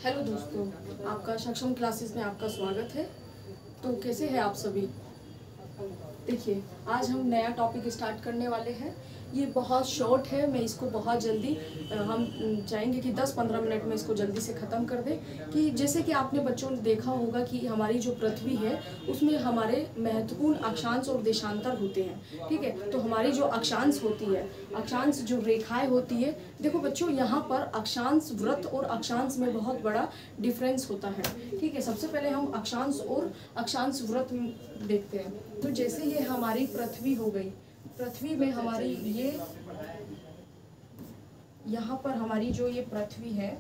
Hello दोस्तों, आपका सक्षम क्लासेस में आपका स्वागत है। तो कैसे हैं आप सभी। देखिए, आज हम नया टॉपिक स्टार्ट करने वाले हैं। ये बहुत शॉर्ट है, मैं इसको बहुत जल्दी हम चाहेंगे कि 10-15 मिनट में इसको जल्दी से ख़त्म कर दें। कि जैसे कि आपने बच्चों ने देखा होगा कि हमारी जो पृथ्वी है उसमें हमारे महत्वपूर्ण अक्षांश और देशांतर होते हैं। ठीक है, तो हमारी जो अक्षांश होती है, अक्षांश जो रेखाएं होती है, देखो बच्चों यहाँ पर अक्षांश वृत्त और अक्षांश में बहुत बड़ा डिफरेंस होता है। ठीक है, सबसे पहले हम अक्षांश और अक्षांश वृत्त देखते हैं। तो जैसे ये हमारी पृथ्वी हो गई, पृथ्वी में हमारी ये यहाँ पर हमारी जो ये पृथ्वी है,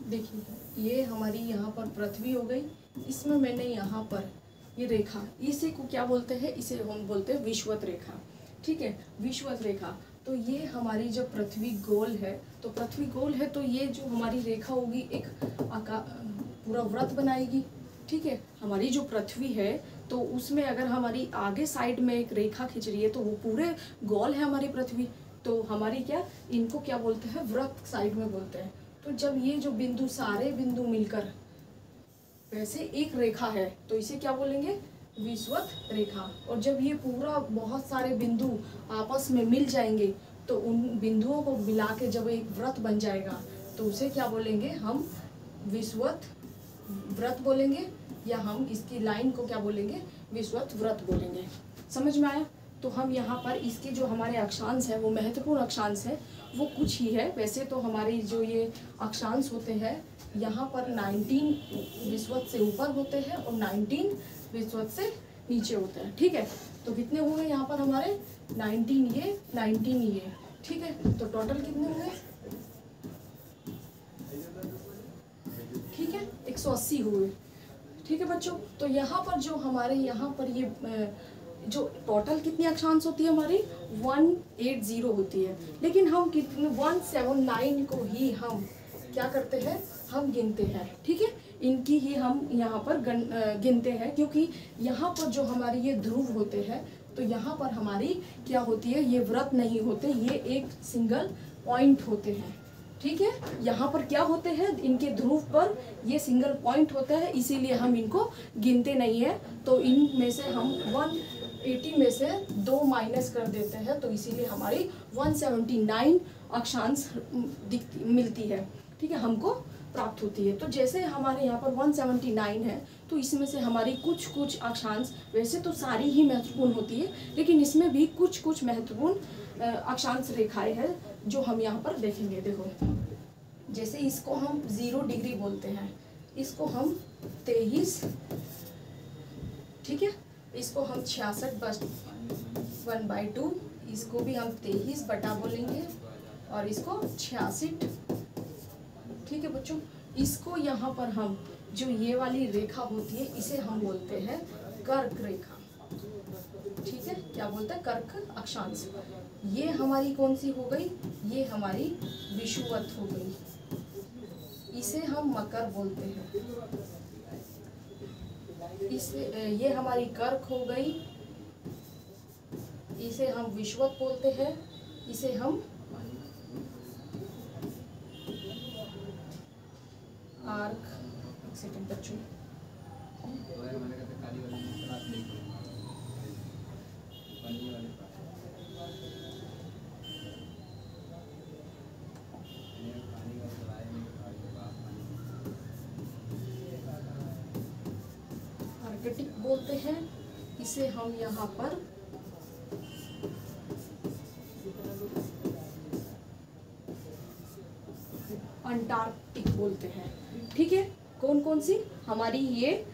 देखिए ये हमारी यहाँ पर पृथ्वी हो गई। इसमें मैंने यहाँ पर ये रेखा, इसे को क्या बोलते हैं, इसे हम बोलते हैं विषुवत रेखा। ठीक है, विषुवत रेखा। तो ये हमारी जब पृथ्वी गोल है, तो पृथ्वी गोल है तो ये जो हमारी रेखा होगी एक पूरा वृत्त बनाएगी। ठीक है, हमारी जो पृथ्वी है तो उसमें अगर हमारी आगे साइड में एक रेखा खींच रही है तो वो पूरे गोल है हमारी पृथ्वी। तो हमारी क्या, इनको क्या बोलते हैं, वृत्त साइड में बोलते हैं। तो जब ये जो बिंदु, सारे बिंदु मिलकर वैसे एक रेखा है तो इसे क्या बोलेंगे, विषुवत रेखा। और जब ये पूरा बहुत सारे बिंदु आपस में मिल जाएंगे तो उन बिंदुओं को मिला के जब एक वृत्त बन जाएगा तो उसे क्या बोलेंगे, हम विषुवत वृत्त बोलेंगे, या हम इसकी लाइन को क्या बोलेंगे, विषुवत वृत्त बोलेंगे। समझ में आया। तो हम यहाँ पर इसके जो हमारे अक्षांश है, वो महत्वपूर्ण अक्षांश है, वो कुछ ही है। वैसे तो हमारी जो ये अक्षांश होते हैं यहाँ पर 19 विषुवत से ऊपर होते हैं और 19 विषुवत से नीचे होते हैं। ठीक है, तो कितने हुए यहाँ पर हमारे 19 ये, 19 ये। ठीक है, तो टोटल कितने हुए, ठीक है, 180 हुए। ठीक है बच्चों, तो यहाँ पर जो हमारे यहाँ पर ये जो टोटल कितनी अक्षांश होती है हमारी 180 होती है, लेकिन हम कितने 179 को ही हम क्या करते हैं, हम गिनते हैं। ठीक है, इनकी ही हम यहाँ पर गिनते हैं, क्योंकि यहाँ पर जो हमारी ये ध्रुव होते हैं तो यहाँ पर हमारी क्या होती है, ये वृत्त नहीं होते, ये एक सिंगल पॉइंट होते हैं। ठीक है, यहाँ पर क्या होते हैं, इनके ध्रुव पर ये सिंगल पॉइंट होता है, इसीलिए हम इनको गिनते नहीं है। तो इनमें से हम 180 में से 2 माइनस कर देते हैं, तो इसीलिए हमारी 179 अक्षांश मिलती है। ठीक है, हमको प्राप्त होती है। तो जैसे हमारे यहाँ पर 179 है तो इसमें से हमारी कुछ अक्षांश, वैसे तो सारी ही महत्वपूर्ण होती है, लेकिन इसमें भी कुछ महत्वपूर्ण अक्षांश रेखाएं हैं जो हम यहाँ पर देखेंगे। देखो, जैसे इसको हम 0 डिग्री बोलते हैं, इसको हम 23, ठीक है, इसको हम 66/1/2, इसको भी हम 23 बटा बोलेंगे, और इसको 66। ठीक है बच्चों, इसको यहाँ पर हम जो ये वाली रेखा होती है इसे हम बोलते हैं कर्क रेखा। ठीक है, क्या बोलते हैं, कर्क अक्षांश। ये हमारी कौन सी हो गई, ये हमारी विषुवत हो गई, इसे हम मकर बोलते हैं। इसे ये हमारी कर्क हो गई, इसे हम विषुवत बोलते हैं, इसे हम आर्क। एक सेकंड बच्चों, आर्कटिक बोलते हैं, इसे हम यहाँ पर अंटार्कटिक बोलते हैं। ठीक है, कौन कौन सी हमारी ये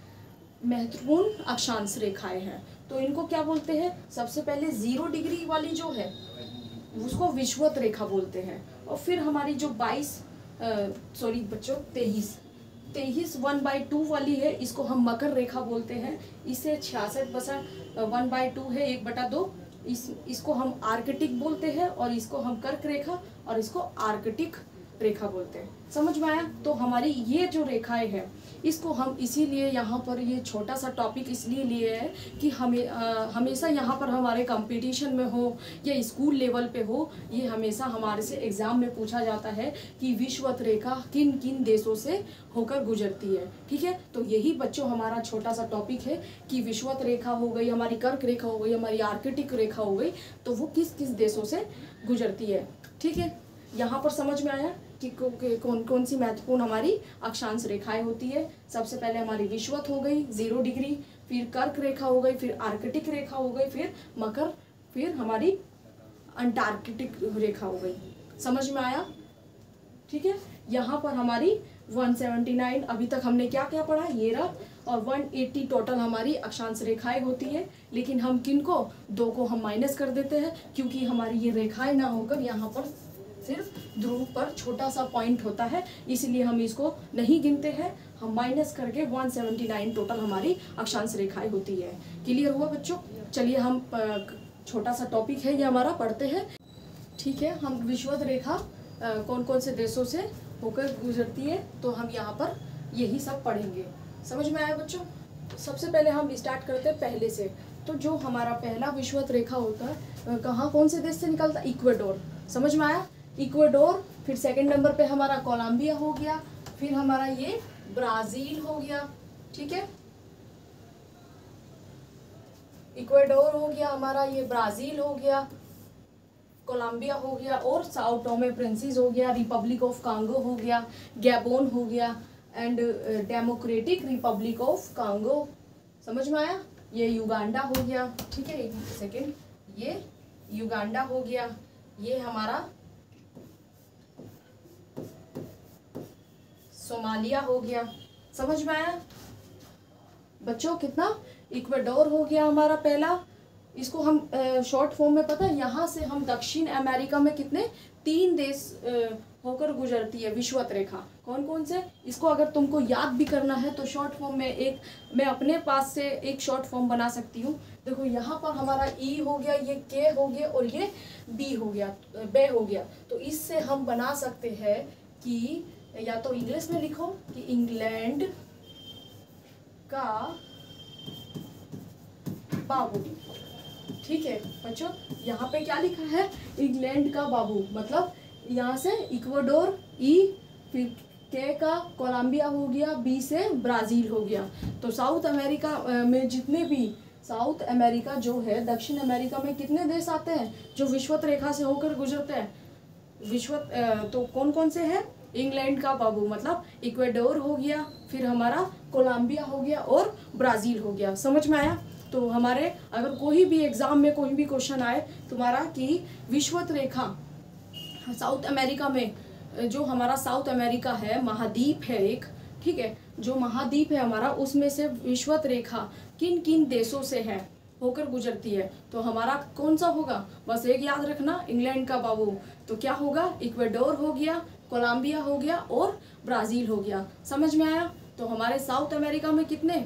महत्वपूर्ण अक्षांश रेखाएं हैं, तो इनको क्या बोलते हैं, सबसे पहले 0 डिग्री वाली जो है उसको विषुवत रेखा बोलते हैं, और फिर हमारी जो 23 1/2 वाली है, इसको हम मकर रेखा बोलते हैं। इसे 66/1/2 है, 1/2, इसको हम आर्कटिक बोलते हैं, और इसको हम कर्क रेखा और इसको आर्कटिक रेखा बोलते हैं। समझ में आया? तो हमारी ये जो रेखाएं हैं इसको हम इसीलिए यहाँ पर ये छोटा सा टॉपिक इसलिए लिए है कि हमेशा यहाँ पर हमारे कंपटीशन में हो या स्कूल लेवल पे हो, ये हमेशा हमारे से एग्ज़ाम में पूछा जाता है कि विषुवत रेखा किन किन देशों से होकर गुजरती है। ठीक है, तो यही बच्चों हमारा छोटा सा टॉपिक है कि विषुवत रेखा हो गई, हमारी कर्क रेखा हो गई, हमारी आर्कटिक रेखा हो गई, तो वो किस किस देशों से गुजरती है। ठीक है, यहाँ पर समझ में आया कि कौन कौन सी महत्वपूर्ण हमारी अक्षांश रेखाएं होती है। सबसे पहले हमारी विषुवत हो गई 0 डिग्री, फिर कर्क रेखा हो गई, फिर आर्कटिक रेखा हो गई, फिर मकर, फिर हमारी अंटार्कटिक रेखा हो गई। समझ में आया? ठीक है, यहाँ पर हमारी 179 अभी तक हमने क्या क्या पढ़ा, ये रहा, और 180 टोटल हमारी अक्षांश रेखाएं होती है। लेकिन हम किन को, 2 को हम माइनस कर देते हैं, क्योंकि हमारी ये रेखाएं ना होकर यहाँ पर सिर्फ ध्रुव पर छोटा सा पॉइंट होता है, इसलिए हम इसको नहीं गिनते हैं। हम माइनस करके 179 टोटल हमारी अक्षांश रेखाएं होती है। क्लियर हुआ बच्चों? चलिए हम छोटा सा टॉपिक है ये हमारा पढ़ते हैं। ठीक है, हम विषुवत रेखा कौन कौन से देशों से होकर गुजरती है, तो हम यहाँ पर यही सब पढ़ेंगे। समझ में आया बच्चों? सबसे पहले हम स्टार्ट करते हैं पहले से। तो जो हमारा पहला विषुवत रेखा होता है कहाँ, कौन से देश से निकलता है? इक्वेडोर। समझ में आया? इक्वेडोर। फिर सेकंड नंबर पे हमारा कोलंबिया हो गया, फिर हमारा ये ब्राज़ील हो गया। ठीक है, इक्वेडोर हो गया हमारा, ये ब्राज़ील हो गया, कोलंबिया हो गया, और साओ टोमे प्रिंसिस हो गया, रिपब्लिक ऑफ कांगो हो गया, गैबोन हो गया, and democratic Republic of Congo. समझ में आया? ये युगांडा हो गया। ठीक है, एक सेकेंड, ये युगांडा हो गया, ये हमारा सोमालिया हो गया। समझ में आया बच्चों? कितना, इक्वेडोर हो गया हमारा पहला, इसको हम शॉर्ट फॉर्म में पता है, यहाँ से हम दक्षिण अमेरिका में कितने 3 देश होकर गुजरती है विषुवत रेखा। कौन कौन से, इसको अगर तुमको याद भी करना है तो शॉर्ट फॉर्म में मैं अपने पास से एक शॉर्ट फॉर्म बना सकती हूँ। देखो यहाँ पर हमारा ई हो गया, ये के हो गया, और ये बी हो गया, बे हो गया। तो इससे हम बना सकते हैं कि या तो इंग्लिश में लिखो कि इंग्लैंड का बाबू। ठीक है बच्चों, यहाँ पे क्या लिखा है, इंग्लैंड का बाबू, मतलब यहाँ से इक्वाडोर ई, फिर के का कोलंबिया हो गया, बी से ब्राज़ील हो गया। तो साउथ अमेरिका में जितने भी, साउथ अमेरिका जो है, दक्षिण अमेरिका में कितने देश आते हैं जो विषुवत रेखा से होकर गुजरते हैं? विषुवत तो कौन कौन से हैं? इंग्लैंड का बाबू मतलब इक्वेडोर हो गया, फिर हमारा कोलंबिया हो गया, और ब्राज़ील हो गया। समझ में आया? तो हमारे अगर कोई भी एग्जाम में कोई भी क्वेश्चन आए तुम्हारा कि विषुवत रेखा साउथ अमेरिका में, जो हमारा साउथ अमेरिका है, महाद्वीप है एक, ठीक है, जो महाद्वीप है हमारा, उसमें से विषुवत रेखा किन किन देशों से है होकर गुजरती है, तो हमारा कौन सा होगा? बस एक याद रखना, इंग्लैंड का बाबू। तो क्या होगा? इक्वेडोर हो गया, कोलंबिया हो गया, और ब्राज़ील हो गया। समझ में आया? तो हमारे साउथ अमेरिका में कितने,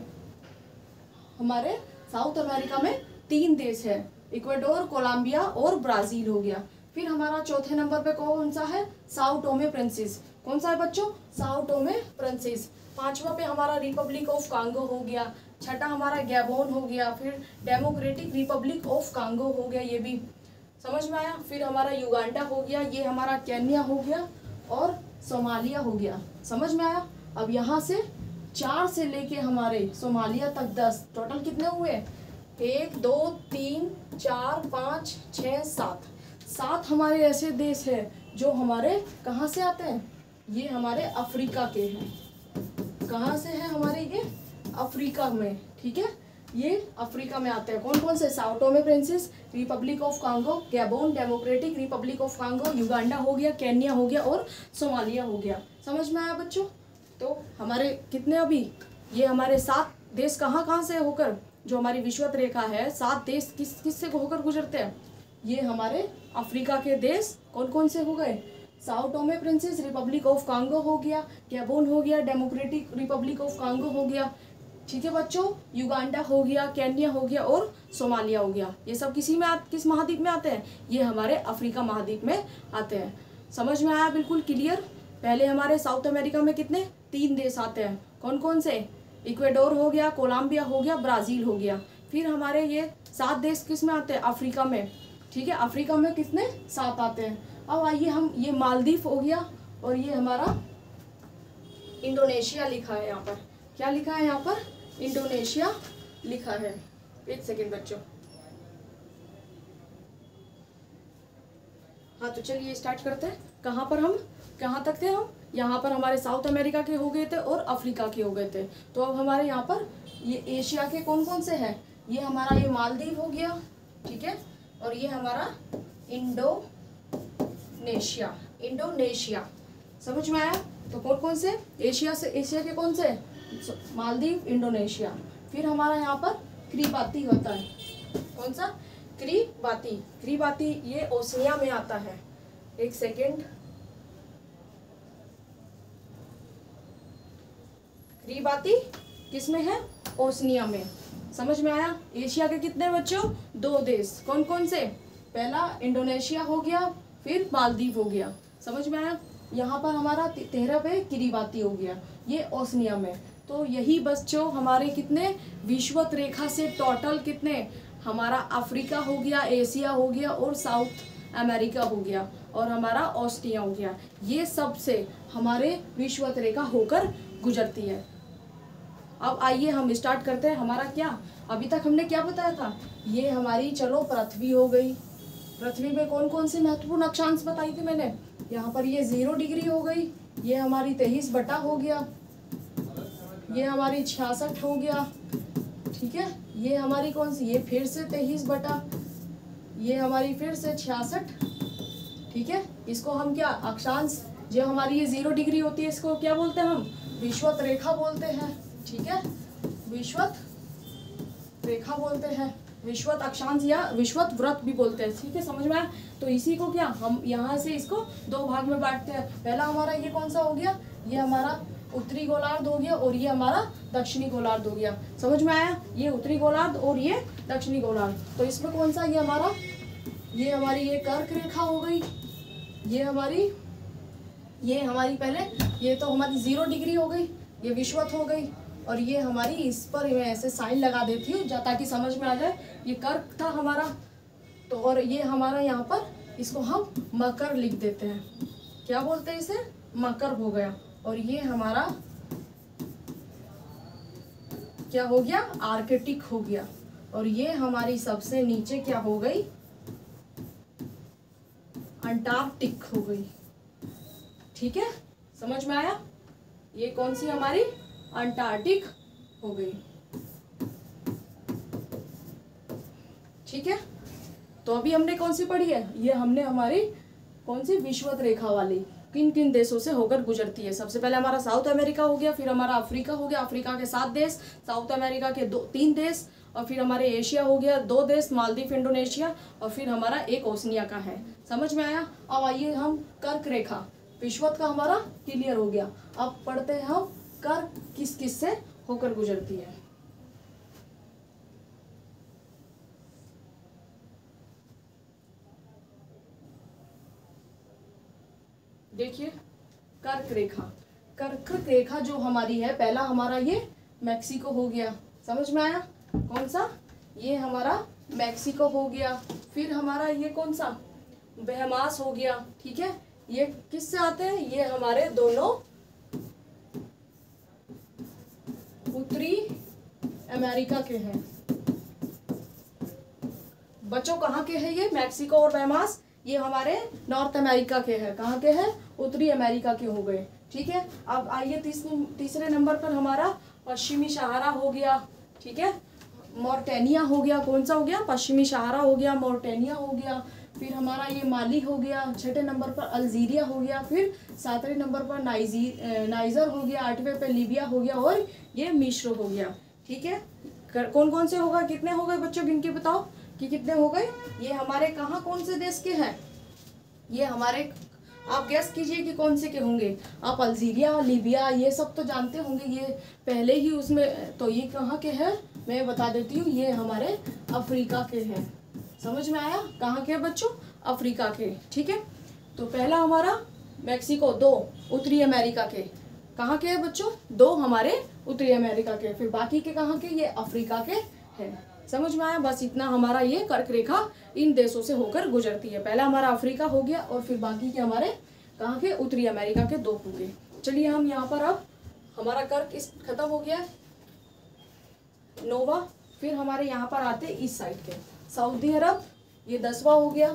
हमारे साउथ अमेरिका में 3 देश है, इक्वेडोर, कोलंबिया और ब्राज़ील हो गया। फिर हमारा चौथे नंबर पे कौन सा है? Sao Thome premises. कौन सा है बच्चों? Sao Thome premises. पांचवा पे हमारा रिपब्लिक ऑफ कांगो हो गया, छठा हमारा गैबोन हो गया, फिर डेमोक्रेटिक रिपब्लिक ऑफ कांगो हो गया, ये भी समझ में आया। फिर हमारा युगांडा हो गया, ये हमारा केन्या हो गया, और सोमालिया हो गया। समझ में आया? अब यहाँ से 4 से लेके हमारे सोमालिया तक 10, टोटल कितने हुए? 1 2 3 4 5 6 7 हमारे ऐसे देश है जो हमारे कहाँ से आते हैं? ये हमारे अफ्रीका के हैं। कहाँ से है हमारे? ये अफ्रीका में। ठीक है, ये अफ्रीका में आते हैं। कौन कौन से? Sao Thome premises, Republic of Congo, Gabon, democratic Republic of Congo, Uganda हो गया, केन्या हो गया, और सोमालिया हो गया। समझ में आया बच्चों? तो हमारे कितने अभी, ये हमारे 7 देश कहाँ से होकर, जो हमारी विषुवत रेखा है, 7 देश किस से होकर गुजरते हैं? ये हमारे अफ्रीका के देश कौन कौन से हो गए? Sao Thome premises, Republic of Congo हो गया, गैबोन हो गया, डेमोक्रेटिक रिपब्लिक ऑफ कांगो हो गया, ठीक है बच्चों, युगांडा हो गया, केन्या हो गया, और सोमालिया हो गया। ये सब किस महाद्वीप में आते हैं? ये हमारे अफ्रीका महाद्वीप में आते हैं। समझ में आया? बिल्कुल क्लियर। पहले हमारे साउथ अमेरिका में कितने 3 देश आते हैं, कौन कौन से, इक्वेडोर हो गया, कोलंबिया हो गया, ब्राज़ील हो गया। फिर हमारे ये 7 देश किस में आते हैं, अफ्रीका में, ठीक है, अफ्रीका में कितने 7 आते हैं। अब आइए हम, ये मालदीव हो गया और ये हमारा इंडोनेशिया लिखा है यहाँ पर, क्या लिखा है यहाँ पर, इंडोनेशिया लिखा है। एक सेकेंड बच्चों, हाँ तो चलिए स्टार्ट करते हैं। कहाँ पर हम, कहाँ तक थे हम, यहाँ पर हमारे साउथ अमेरिका के हो गए थे और अफ्रीका के हो गए थे। तो अब हमारे यहाँ पर ये एशिया के कौन कौन से हैं, ये हमारा ये मालदीव हो गया, ठीक है, और ये हमारा इंडोनेशिया, इंडोनेशिया, समझ में आया। तो कौन कौन से एशिया से, एशिया के कौन से, मालदीव, इंडोनेशिया। फिर हमारा यहाँ पर किरिबाती होता है, कौन सा, किरिबाती, किरिबाती ये ओशिनिया में आता है। एक सेकेंड, किरिबाती किस में है, ओशिनिया में, समझ में आया। एशिया के कितने बच्चों, 2 देश, कौन कौन से, पहला इंडोनेशिया हो गया, फिर मालदीव हो गया, समझ में आया। यहाँ पर हमारा 13 पे किरिबाती हो गया, ये ओशिनिया में। तो यही बच्चों हमारे कितने विषुवत रेखा से टोटल कितने, हमारा अफ्रीका हो गया, एशिया हो गया और साउथ अमेरिका हो गया और हमारा ऑस्ट्रिया हो गया, ये सब से हमारे विषुवत रेखा होकर गुजरती है। अब आइए हम स्टार्ट करते हैं। हमारा क्या, अभी तक हमने क्या बताया था, ये हमारी चलो पृथ्वी हो गई। पृथ्वी में कौन कौन से महत्वपूर्ण अक्षांश बताई थी मैंने, यहाँ पर ये 0 डिग्री हो गई, ये हमारी 23 बटा हो गया, ये हमारी 66 हो गया, ठीक है, ये हमारी कौन सी, ये फिर से 23 बटा, ये हमारी फिर से 66, ठीक है। इसको हम क्या, अक्षांश, जो हमारी ये 0 डिग्री होती है इसको क्या बोलते हैं हम, विषुवत रेखा बोलते हैं, ठीक है, विषुवत रेखा बोलते हैं, विषुवत अक्षांश या विषुवत व्रत भी बोलते हैं, ठीक है, समझ में आया। तो इसी को क्या हम यहाँ से इसको 2 भाग में बांटते हैं। पहला हमारा ये कौन सा हो गया, ये हमारा उत्तरी गोलार्ध हो गया और ये हमारा दक्षिणी गोलार्ध हो गया, समझ में आया, ये उत्तरी गोलार्ध और ये दक्षिणी गोलार्ध। तो इसमें कौन सा, ये हमारा, ये हमारी ये कर्क रेखा हो गई, ये हमारी पहले ये तो हमारी 0 डिग्री हो गई, ये विषुवत हो गई, और ये हमारी, इस पर मैं ऐसे साइन लगा देती हूँ ताकि समझ में आ जाए, ये कर्क था हमारा। तो और ये हमारा यहाँ पर, इसको हम मकर लिख देते हैं, क्या बोलते हैं इसे, मकर हो गया। और ये हमारा क्या हो गया, आर्कटिक हो गया। और ये हमारी सबसे नीचे क्या हो गई, अंटार्कटिक हो गई, ठीक है, समझ में आया। ये कौन सी हमारी, अंटार्कटिक हो गई, ठीक है। तो अभी हमने कौन सी पढ़ी है, ये हमने हमारी कौन सी, विषुवत रेखा वाली किन किन देशों से होकर गुजरती है। सबसे पहले हमारा साउथ अमेरिका हो गया, फिर हमारा अफ्रीका हो गया, अफ्रीका के 7 देश, साउथ अमेरिका के 3 देश, और फिर हमारे एशिया हो गया 2 देश, मालदीव, इंडोनेशिया, और फिर हमारा एक ओशिनिया का है, समझ में आया। अब आइए हम कर्क रेखा, विषुवत का हमारा क्लियर हो गया। अब पढ़ते हैं हम कर्क किस किस से होकर गुजरती है। देखिए कर्क रेखा, कर्क रेखा जो हमारी है, पहला हमारा ये मैक्सिको हो गया, समझ में आया, कौन सा, ये हमारा मैक्सिको हो गया। फिर हमारा ये कौन सा, बहमास हो गया, ठीक है, ये किससे आते हैं, ये हमारे दोनों उत्तरी अमेरिका के हैं बच्चों। कहाँ के हैं ये, मैक्सिको और बहमास, ये हमारे नॉर्थ अमेरिका के हैं, कहाँ के हैं, उत्तरी अमेरिका के हो गए, ठीक है। अब आइए तीसरे नंबर पर हमारा पश्चिमी सहारा हो गया, ठीक है, मॉरिटानिया हो गया, कौन सा हो गया, पश्चिमी सहारा हो गया, मॉरिटानिया हो गया। फिर हमारा ये माली हो गया, 6ठे नंबर पर अल्जीरिया हो गया, फिर 7वें नंबर पर नाइजर हो गया, 8वें पे लीबिया हो गया, और ये मिस्र हो गया, ठीक है। कौन कौन से होगा, कितने हो गए बच्चों, गिन के बताओ कि कितने हो गए। ये हमारे कहाँ कौन से देश के हैं, ये हमारे, आप गैस कीजिए कि कौन से के होंगे। आप अल्जीरिया, लीबिया ये सब तो जानते होंगे, ये पहले ही उसमें, तो ये कहाँ के हैं मैं बता देती हूँ, ये हमारे अफ्रीका के हैं, समझ में आया, कहाँ के बच्चों, अफ्रीका के, ठीक है। तो पहला हमारा मैक्सिको, 2 उत्तरी अमेरिका के। कहाँ के हैं बच्चों? 2 हमारे उत्तरी अमेरिका के, फिर बाकी के कहाँ के? ये अफ्रीका के हैं। समझ में आया? बस इतना हमारा ये कर्क रेखा इन देशों से होकर गुजरती है। पहला हमारा अफ्रीका हो गया और फिर बाकी के हमारे कहाँ के? उत्तरी अमेरिका के 2 हो गए। चलिए हम यहाँ पर अब हमारा कर्क इस खत्म हो गया नोवा। फिर हमारे यहाँ पर आते इस साइड के सऊदी अरब, ये 10वां हो गया।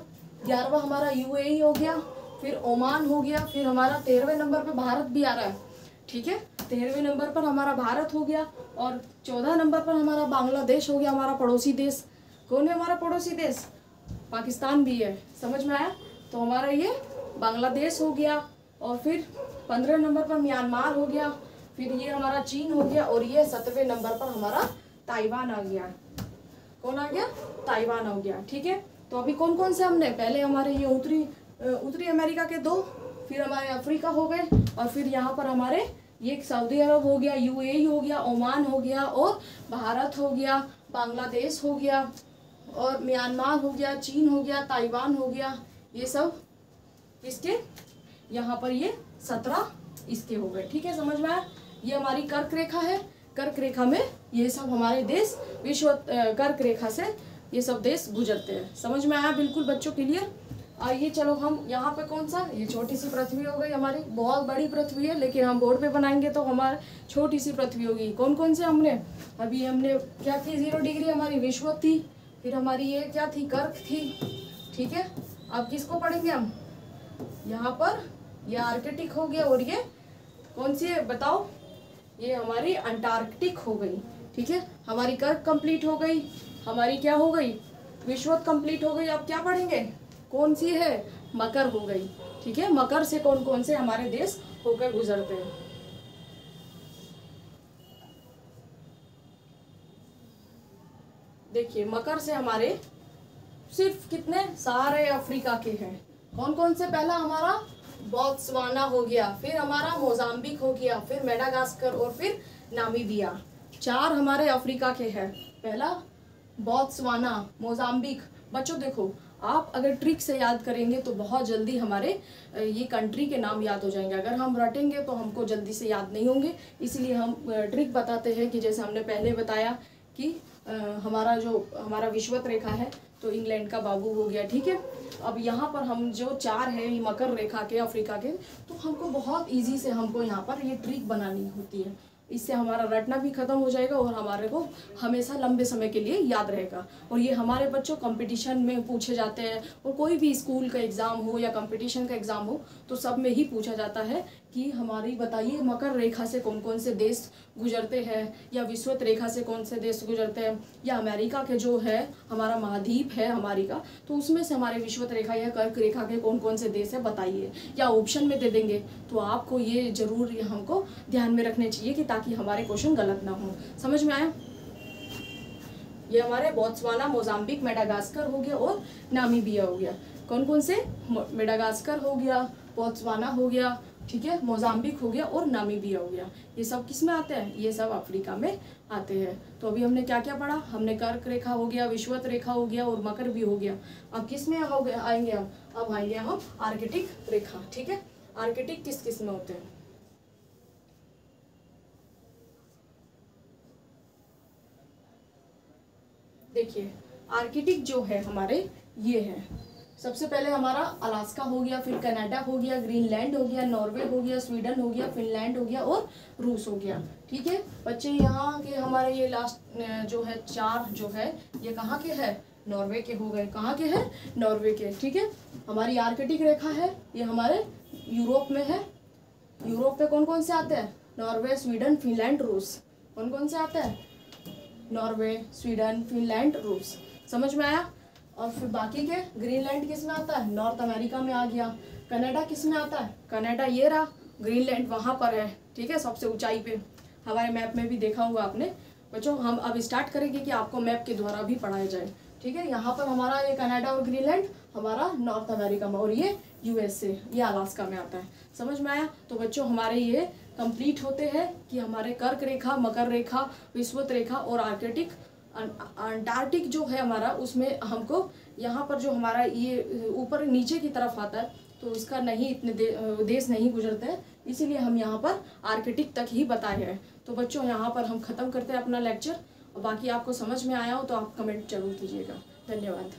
11वां हमारा यूएई हो गया, फिर ओमान हो गया, फिर हमारा 13वें नंबर पे भारत भी आ रहा है। ठीक है, 13वें नंबर पर हमारा भारत हो गया और 14 नंबर पर हमारा बांग्लादेश हो गया, हमारा पड़ोसी देश। कौन है हमारा पड़ोसी देश? पाकिस्तान भी है। समझ में आया? तो हमारा ये बांग्लादेश हो गया और फिर 15 नंबर पर म्यांमार हो गया, फिर ये हमारा चीन हो गया और ये 7वें नंबर पर हमारा ताइवान आ गया। कौन आ गया? ताइवान हो गया। ठीक है, तो अभी कौन कौन से हमने? पहले हमारे ये उत्तरी अमेरिका के 2, फिर हमारे अफ्रीका हो गए और फिर यहाँ पर हमारे ये सऊदी अरब हो गया, यूएई हो गया, ओमान हो गया और भारत हो गया, बांग्लादेश हो गया और म्यांमार हो गया, चीन हो गया, ताइवान हो गया। ये सब इसके यहाँ पर ये 17 इसके हो गए। ठीक है, समझ में आया? ये हमारी कर्क रेखा है। कर्क रेखा में ये सब हमारे देश विश्व कर्क रेखा से ये सब देश गुजरते हैं। समझ में आया बिल्कुल बच्चों? क्लियर? आइए चलो हम यहाँ पे कौन सा, ये छोटी सी पृथ्वी हो गई हमारी, बहुत बड़ी पृथ्वी है लेकिन हम बोर्ड पे बनाएंगे तो हमारी छोटी सी पृथ्वी होगी। कौन कौन से हमने अभी हमने क्या थी? 0 डिग्री हमारी विषुवत थी, फिर हमारी ये क्या थी? कर्क थी। ठीक है, अब किसको पढ़ेंगे हम? यहाँ पर ये आर्कटिक हो गया और ये कौन सी है बताओ? ये हमारी अंटार्कटिक हो गई। ठीक है, हमारी कर्क कंप्लीट हो गई, हमारी क्या हो गई? विषुवत कंप्लीट हो गई। अब क्या पढ़ेंगे? कौन सी है? मकर हो गई। ठीक है, मकर से कौन कौन से हमारे देश होकर गुजरते हैं? देखिए, मकर से हमारे सिर्फ कितने? सारे अफ्रीका के हैं। कौन कौन से? पहला हमारा बोत्सवाना हो गया, फिर हमारा मोजाम्बिक हो गया, फिर मेडागास्कर और फिर नामीबिया। 4 हमारे अफ्रीका के हैं। पहला बोत्सवाना, मोजाम्बिक। बच्चों देखो, आप अगर ट्रिक से याद करेंगे तो बहुत जल्दी हमारे ये कंट्री के नाम याद हो जाएंगे। अगर हम रटेंगे तो हमको जल्दी से याद नहीं होंगे, इसलिए हम ट्रिक बताते हैं कि जैसे हमने पहले बताया कि हमारा विषुवत रेखा है तो इंग्लैंड का बाबू हो गया। ठीक है, अब यहाँ पर हम जो 4 है ये मकर रेखा के अफ्रीका के, तो हमको बहुत इजी से हमको यहाँ पर ये ट्रिक बनानी होती है। इससे हमारा रटना भी खत्म हो जाएगा और हमारे को हमेशा लंबे समय के लिए याद रहेगा। और ये हमारे बच्चों कंपटीशन में पूछे जाते हैं, और कोई भी स्कूल का एग्ज़ाम हो या कंपटीशन का एग्ज़ाम हो तो सब में ही पूछा जाता है कि हमारी बताइए मकर रेखा से कौन कौन से देश गुजरते हैं, या विषुवत रेखा से कौन से देश गुजरते हैं, या अमेरिका के जो है हमारा महाद्वीप है हमारी का, तो उसमें से हमारे विषुवत रेखा या कर्क रेखा के कौन कौन से देश है बताइए, या ऑप्शन में दे देंगे। तो आपको ये ज़रूर हमको ध्यान में रखने चाहिए कि ताकि हमारे क्वेश्चन गलत ना हो। समझ में आया? ये हमारे बोत्सवाना, मोजाम्बिक, मेडागास्कर हो गया और नामीबिया हो गया। कौन कौन से? मेडागास्कर हो गया, बोत्सवाना हो गया, ठीक है, मोजाम्बिक हो गया और नामीबिया हो गया। ये सब किस में आते हैं? ये सब अफ्रीका में आते हैं। तो अभी हमने क्या क्या पढ़ा? हमने कर्क रेखा हो गया, विषुवत रेखा हो गया और मकर भी हो गया। अब किस में आएंगे हम? अब आएंगे हम आर्कटिक रेखा। ठीक है, आर्कटिक किस किस में होते हैं? देखिए, आर्कटिक जो है हमारे ये है, सबसे पहले हमारा अलास्का हो गया, फिर कनाडा हो गया, ग्रीनलैंड हो गया, नॉर्वे हो गया, स्वीडन हो गया, फिनलैंड हो गया और रूस हो गया। ठीक है बच्चे, यहाँ के हमारे ये लास्ट जो है 4 जो है ये कहाँ के है? नॉर्वे के हो गए। कहाँ के हैं? नॉर्वे के। ठीक है, हमारी आर्कटिक रेखा है ये हमारे यूरोप में है। यूरोप पे कौन कौन से आते हैं? नॉर्वे, स्वीडन, फिनलैंड, रूस। कौन कौन से आते हैं? नॉर्वे, स्वीडन, फिनलैंड, रूस। समझ में आया? और फिर बाकी के ग्रीनलैंड किस में आता है? नॉर्थ अमेरिका में आ गया। कनाडा किस में आता है? कनाडा ये रहा, ग्रीनलैंड वहाँ पर है। ठीक है, सबसे ऊंचाई पे। हमारे मैप में भी देखा होगा आपने। बच्चों हम अब स्टार्ट करेंगे कि आपको मैप के द्वारा भी पढ़ाया जाए। ठीक है, यहाँ पर हमारा ये कनाडा और ग्रीनलैंड हमारा नॉर्थ अमेरिका में, और ये यूएसए, ये अलास्का में आता है। समझ में आया? तो बच्चों हमारे ये कंप्लीट होते हैं कि हमारे कर्क रेखा, मकर रेखा, विषुवत रेखा और आर्कटिक, अंटार्कटिक जो है हमारा, उसमें हमको यहाँ पर जो हमारा ये ऊपर नीचे की तरफ आता है तो उसका नहीं इतने देश नहीं गुजरते हैं, इसीलिए हम यहाँ पर आर्कटिक तक ही बताए हैं। तो बच्चों यहाँ पर हम ख़त्म करते हैं अपना लेक्चर, और बाकी आपको समझ में आया हो तो आप कमेंट जरूर कीजिएगा। धन्यवाद।